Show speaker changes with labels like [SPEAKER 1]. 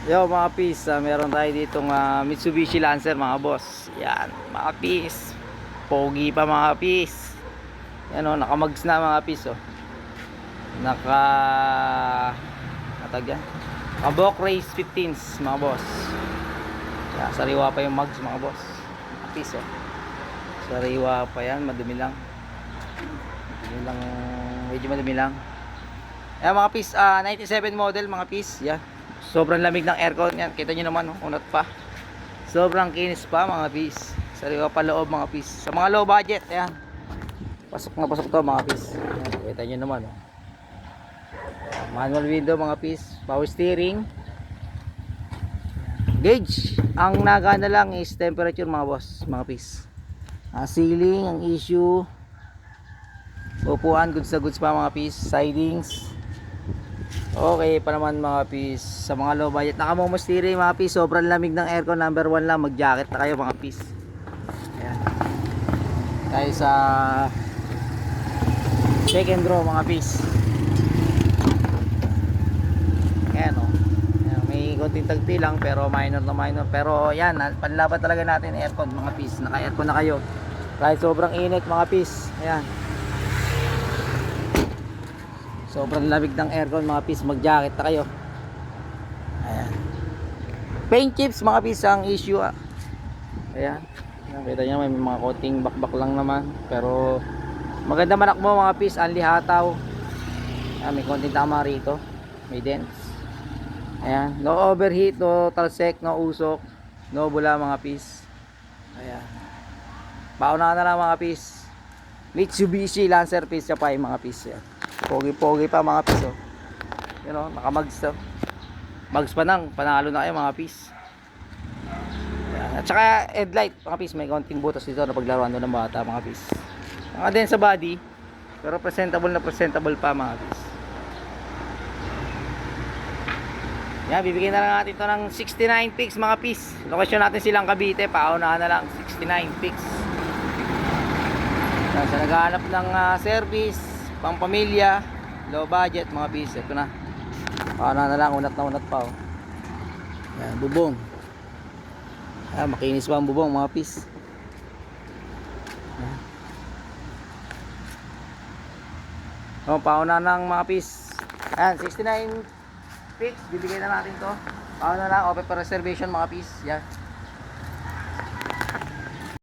[SPEAKER 1] Yo mga pis, meron tayo ditong Mitsubishi Lancer mga boss. Yan, mga pis. Pogi pa mga pis. Yan o, nakamags na mga pis o. Natag yan. Kabok Race 15s mga boss. Yan, sariwa pa yung mags mga boss. Mga pis o. Sariwa pa yan, madumi lang. Medyo madumi lang. Yan mga pis, 97 model mga pis. Yan. Sobrang lamig ng aircon yan. Kita nyo naman, unat pa. Sobrang kinis pa mga pis. Sariwa pa loob mga pis. Sa mga low budget, ayan. Pasok na pasok to mga pis. Ayan, kita nyo naman. Oh. Manual window mga pis. Power steering. Gauge. Ang nagana lang is temperature mga boss, mga pis. Ceiling, ang issue. Upuan, goods na goods pa mga pis. Sidings. Okay pa naman mga pis. Sa mga low budget, nakamomo steering mga pis. Sobrang lamig ng aircon, number 1 lang. Mag jacket na kayo mga pis. Ayan. Tayo sa second row mga pis. Ayan o. Ayan, may konting tagpi lang pero minor na minor. Pero yan, panlaban talaga natin aircon mga pis. Naka aircon na kayo. Kahit sobrang init mga pis. Ayan. Sobrang lamig ng aircon mga pis, mag jacket na kayo. Ayan. Paint chips mga pis ang issue. Ayan. Kita nyo may mga coating bakbak lang naman. Pero maganda manak mo mga pis, anli hataw. Ayan, may konting tama rito. May dents. Ayan. No overheat, no talsek, no usok, no bula mga pis. Ayan. Paunahan na lang mga pis. Mitsubishi Lancer pis pa mga pis. Ayan. Pogi-pogi pa mga pis oh. You know, nakamags to. Mags pa nang, panalo na kayo mga pis. Ayan. At saka headlight mga pis, may konting butas dito na paglaruan doon ng bata mga pis. Saka din sa body, pero presentable na presentable pa mga pis. Yan, bibigyan na lang natin ito ng 69 pics mga pis. Lokasyon natin silang Cavite, paunahan na lang 69 pics. Yan, sa naghahanap ng service pang pamilya, low budget mga pis, ito na. Paano na lang, unat na unat pa oh. Yan, bubong. Yan, makinis pa ang bubong mga pis. Yan. Oh, pauna ng mga pis. Yan, 69 pics, bibigay na natin to. Paano na lang, open for reservation mga pis. Yan.